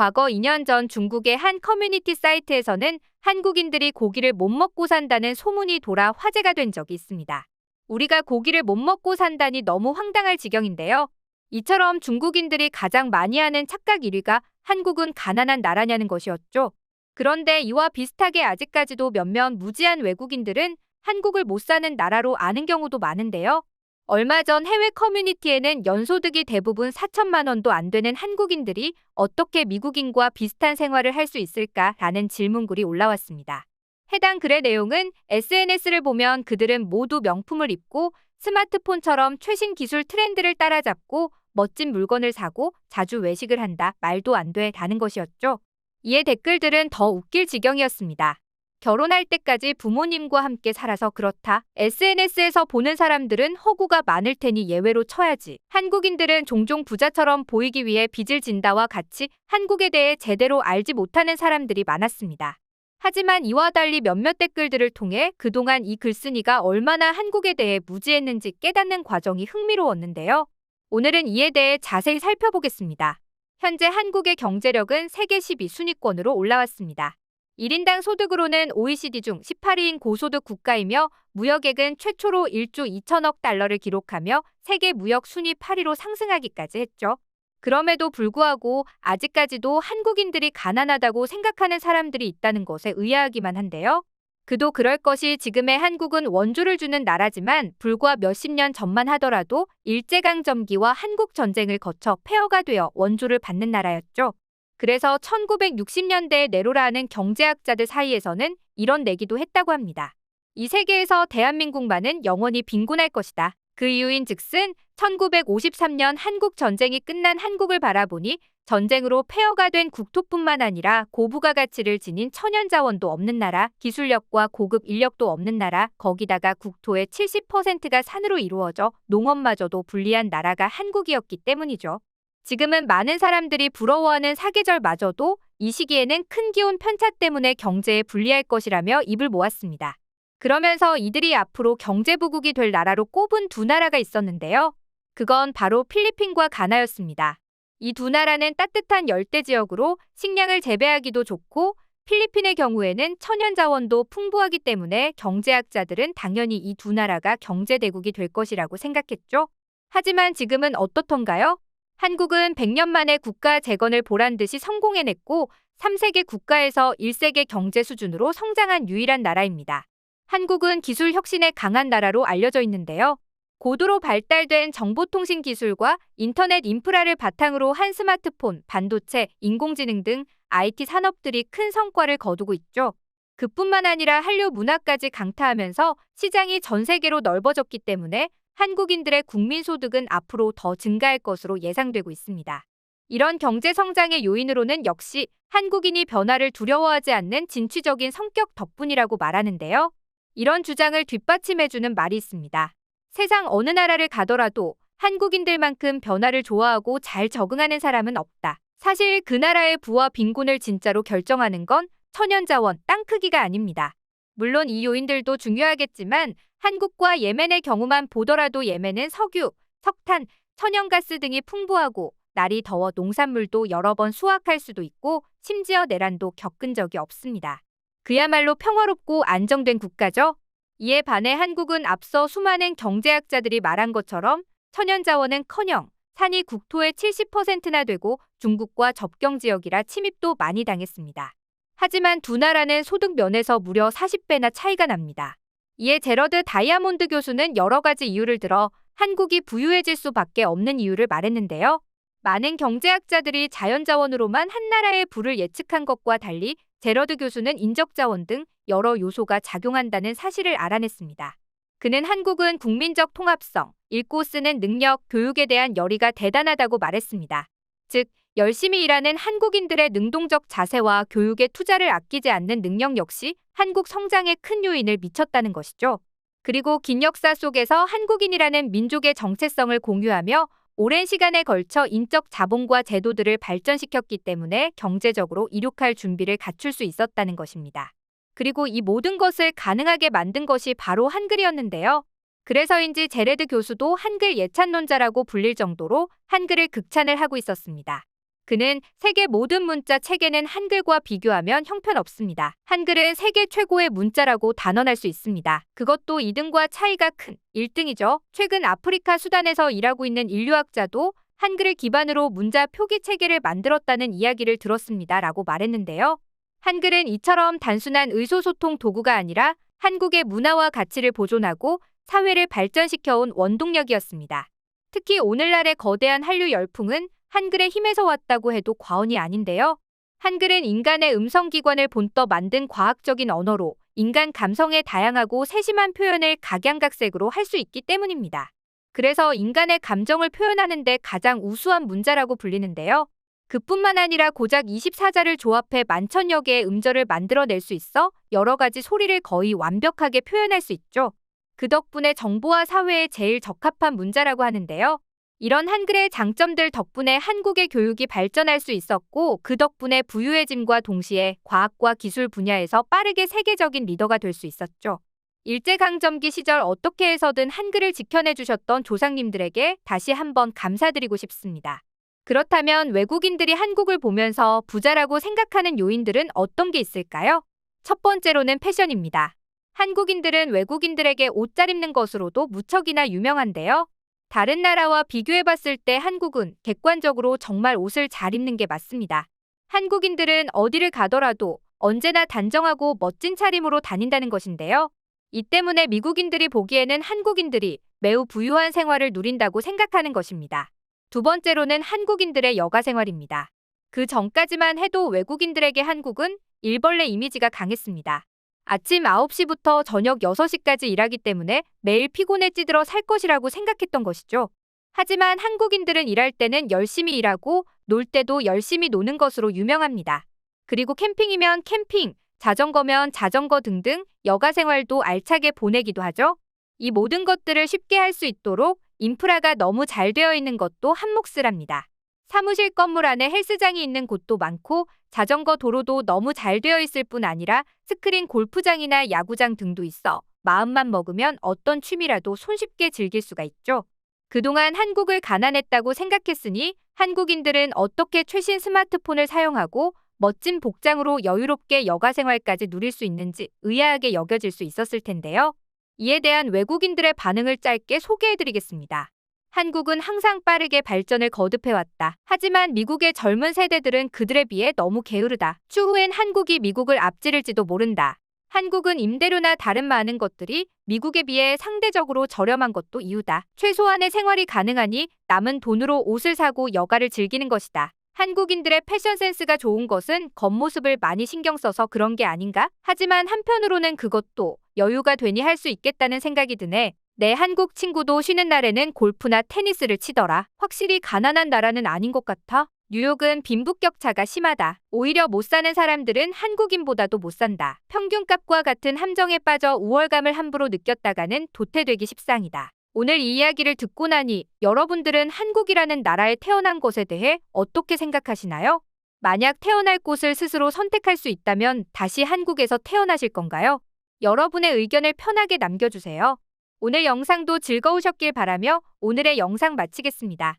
과거 2년 전 중국의 한 커뮤니티 사이트에서는 한국인들이 고기를 못 먹고 산다는 소문이 돌아 화제가 된 적이 있습니다. 우리가 고기를 못 먹고 산다니 너무 황당할 지경인데요. 이처럼 중국인들이 가장 많이 하는 착각 1위가 한국은 가난한 나라냐는 것이었죠. 그런데 이와 비슷하게 아직까지도 몇몇 무지한 외국인들은 한국을 못 사는 나라로 아는 경우도 많은데요. 얼마 전 해외 커뮤니티에는 연소득이 대부분 4천만 원도 안 되는 한국인들이 어떻게 미국인과 비슷한 생활을 할 수 있을까라는 질문글이 올라왔습니다. 해당 글의 내용은 SNS를 보면 그들은 모두 명품을 입고 스마트폰처럼 최신 기술 트렌드를 따라잡고 멋진 물건을 사고 자주 외식을 한다, 말도 안 돼라는 것이었죠. 이에 댓글들은 더 웃길 지경이었습니다. 결혼할 때까지 부모님과 함께 살아서 그렇다. SNS에서 보는 사람들은 허구가 많을 테니 예외로 쳐야지. 한국인들은 종종 부자처럼 보이기 위해 빚을 진다와 같이 한국에 대해 제대로 알지 못하는 사람들이 많았습니다. 하지만 이와 달리 몇몇 댓글들을 통해 그동안 이 글쓴이가 얼마나 한국에 대해 무지했는지 깨닫는 과정이 흥미로웠는데요. 오늘은 이에 대해 자세히 살펴보겠습니다. 현재 한국의 경제력은 세계 12순위권으로 올라왔습니다. 1인당 소득으로는 OECD 중 18위인 고소득 국가이며 무역액은 최초로 1조 2천억 달러를 기록하며 세계 무역 순위 8위로 상승하기까지 했죠. 그럼에도 불구하고 아직까지도 한국인들이 가난하다고 생각하는 사람들이 있다는 것에 의아하기만 한데요. 그도 그럴 것이 지금의 한국은 원조를 주는 나라지만 불과 몇십 년 전만 하더라도 일제강점기와 한국전쟁을 거쳐 폐허가 되어 원조를 받는 나라였죠. 그래서 1960년대에 네로라 하는 경제학자들 사이에서는 이런 내기도 했다고 합니다. 이 세계에서 대한민국만은 영원히 빈곤할 것이다. 그 이유인 즉슨 1953년 한국 전쟁이 끝난 한국을 바라보니 전쟁으로 폐허가 된 국토뿐만 아니라 고부가 가치를 지닌 천연자원도 없는 나라, 기술력과 고급 인력도 없는 나라, 거기다가 국토의 70%가 산으로 이루어져 농업마저도 불리한 나라가 한국이었기 때문이죠. 지금은 많은 사람들이 부러워하는 사계절마저도 이 시기에는 큰 기온 편차 때문에 경제에 불리할 것이라며 입을 모았습니다. 그러면서 이들이 앞으로 경제부국이 될 나라로 꼽은 두 나라가 있었는데요. 그건 바로 필리핀과 가나였습니다. 이 두 나라는 따뜻한 열대지역으로 식량을 재배하기도 좋고 필리핀의 경우에는 천연자원도 풍부하기 때문에 경제학자들은 당연히 이 두 나라가 경제대국이 될 것이라고 생각했죠. 하지만 지금은 어떻던가요? 한국은 100년 만에 국가 재건을 보란듯이 성공해냈고 3세계 국가에서 1세계 경제 수준으로 성장한 유일한 나라입니다. 한국은 기술 혁신에 강한 나라로 알려져 있는데요. 고도로 발달된 정보통신 기술과 인터넷 인프라를 바탕으로 한 스마트폰, 반도체, 인공지능 등 IT 산업들이 큰 성과를 거두고 있죠. 그뿐만 아니라 한류 문화까지 강타하면서 시장이 전 세계로 넓어졌기 때문에 한국인들의 국민소득은 앞으로 더 증가할 것으로 예상되고 있습니다. 이런 경제 성장의 요인으로는 역시 한국인이 변화를 두려워하지 않는 진취적인 성격 덕분이라고 말하는데요. 이런 주장을 뒷받침해주는 말이 있습니다. 세상 어느 나라를 가더라도 한국인들만큼 변화를 좋아하고 잘 적응하는 사람은 없다. 사실 그 나라의 부와 빈곤을 진짜로 결정하는 건 천연자원, 땅 크기가 아닙니다. 물론 이 요인들도 중요하겠지만 한국과 예멘의 경우만 보더라도 예멘은 석유, 석탄, 천연가스 등이 풍부하고 날이 더워 농산물도 여러 번 수확할 수도 있고 심지어 내란도 겪은 적이 없습니다. 그야말로 평화롭고 안정된 국가죠. 이에 반해 한국은 앞서 수많은 경제학자들이 말한 것처럼 천연자원은커녕 산이 국토의 70%나 되고 중국과 접경지역이라 침입도 많이 당했습니다. 하지만 두 나라는 소득 면에서 무려 40배나 차이가 납니다. 이에 제러드 다이아몬드 교수는 여러 가지 이유를 들어 한국이 부유해질 수밖에 없는 이유를 말했는데요. 많은 경제학자들이 자연자원으로만 한 나라의 부를 예측한 것과 달리 제러드 교수는 인적자원 등 여러 요소가 작용한다는 사실을 알아냈습니다. 그는 한국은 국민적 통합성, 읽고 쓰는 능력, 교육에 대한 열의가 대단하다고 말했습니다. 즉, 열심히 일하는 한국인들의 능동적 자세와 교육에 투자를 아끼지 않는 능력 역시 한국 성장에 큰 요인을 미쳤다는 것이죠. 그리고 긴 역사 속에서 한국인이라는 민족의 정체성을 공유하며 오랜 시간에 걸쳐 인적 자본과 제도들을 발전시켰기 때문에 경제적으로 이룩할 준비를 갖출 수 있었다는 것입니다. 그리고 이 모든 것을 가능하게 만든 것이 바로 한글이었는데요. 그래서인지 제레드 교수도 한글 예찬론자라고 불릴 정도로 한글을 극찬을 하고 있었습니다. 그는 세계 모든 문자 체계는 한글과 비교하면 형편없습니다. 한글은 세계 최고의 문자라고 단언할 수 있습니다. 그것도 2등과 차이가 큰 1등이죠. 최근 아프리카 수단에서 일하고 있는 인류학자도 한글을 기반으로 문자 표기 체계를 만들었다는 이야기를 들었습니다. 라고 말했는데요. 한글은 이처럼 단순한 의소소통 도구가 아니라 한국의 문화와 가치를 보존하고 사회를 발전시켜온 원동력이었습니다. 특히 오늘날의 거대한 한류 열풍은 한글의 힘에서 왔다고 해도 과언이 아닌데요. 한글은 인간의 음성기관을 본떠 만든 과학적인 언어로 인간 감성의 다양하고 세심한 표현을 각양각색으로 할 수 있기 때문입니다. 그래서 인간의 감정을 표현하는 데 가장 우수한 문자라고 불리는데요. 그뿐만 아니라 고작 24자를 조합해 만천여 개의 음절을 만들어낼 수 있어 여러 가지 소리를 거의 완벽하게 표현할 수 있죠. 그 덕분에 정보와 사회에 제일 적합한 문자라고 하는데요. 이런 한글의 장점들 덕분에 한국의 교육이 발전할 수 있었고 그 덕분에 부유해짐과 동시에 과학과 기술 분야에서 빠르게 세계적인 리더가 될 수 있었죠. 일제강점기 시절 어떻게 해서든 한글을 지켜내주셨던 조상님들에게 다시 한번 감사드리고 싶습니다. 그렇다면 외국인들이 한국을 보면서 부자라고 생각하는 요인들은 어떤 게 있을까요? 첫 번째로는 패션입니다. 한국인들은 외국인들에게 옷 잘 입는 것으로도 무척이나 유명한데요. 다른 나라와 비교해봤을 때 한국은 객관적으로 정말 옷을 잘 입는 게 맞습니다. 한국인들은 어디를 가더라도 언제나 단정하고 멋진 차림으로 다닌다는 것인데요. 이 때문에 미국인들이 보기에는 한국인들이 매우 부유한 생활을 누린다고 생각하는 것입니다. 두 번째로는 한국인들의 여가 생활입니다. 그 전까지만 해도 외국인들에게 한국은 일벌레 이미지가 강했습니다. 아침 9시부터 저녁 6시까지 일하기 때문에 매일 피곤에 찌들어 살 것이라고 생각했던 것이죠. 하지만 한국인들은 일할 때는 열심히 일하고 놀 때도 열심히 노는 것으로 유명합니다. 그리고 캠핑이면 캠핑, 자전거면 자전거 등등 여가 생활도 알차게 보내기도 하죠. 이 모든 것들을 쉽게 할 수 있도록 인프라가 너무 잘 되어 있는 것도 한몫을 합니다. 사무실 건물 안에 헬스장이 있는 곳도 많고 자전거 도로도 너무 잘 되어 있을 뿐 아니라 스크린 골프장이나 야구장 등도 있어 마음만 먹으면 어떤 취미라도 손쉽게 즐길 수가 있죠. 그동안 한국을 가난했다고 생각했으니 한국인들은 어떻게 최신 스마트폰을 사용하고 멋진 복장으로 여유롭게 여가 생활까지 누릴 수 있는지 의아하게 여겨질 수 있었을 텐데요. 이에 대한 외국인들의 반응을 짧게 소개해드리겠습니다. 한국은 항상 빠르게 발전을 거듭해왔다. 하지만 미국의 젊은 세대들은 그들에 비해 너무 게으르다. 추후엔 한국이 미국을 앞지를지도 모른다. 한국은 임대료나 다른 많은 것들이 미국에 비해 상대적으로 저렴한 것도 이유다. 최소한의 생활이 가능하니 남은 돈으로 옷을 사고 여가를 즐기는 것이다. 한국인들의 패션 센스가 좋은 것은 겉모습을 많이 신경 써서 그런 게 아닌가? 하지만 한편으로는 그것도 여유가 되니 할 수 있겠다는 생각이 드네. 내 한국 친구도 쉬는 날에는 골프나 테니스를 치더라. 확실히 가난한 나라는 아닌 것 같아. 뉴욕은 빈부격차가 심하다. 오히려 못 사는 사람들은 한국인보다도 못 산다. 평균값과 같은 함정에 빠져 우월감을 함부로 느꼈다가는 도태되기 십상이다. 오늘 이 이야기를 듣고 나니 여러분들은 한국이라는 나라에 태어난 것에 대해 어떻게 생각하시나요? 만약 태어날 곳을 스스로 선택할 수 있다면 다시 한국에서 태어나실 건가요? 여러분의 의견을 편하게 남겨주세요. 오늘 영상도 즐거우셨길 바라며 오늘의 영상 마치겠습니다.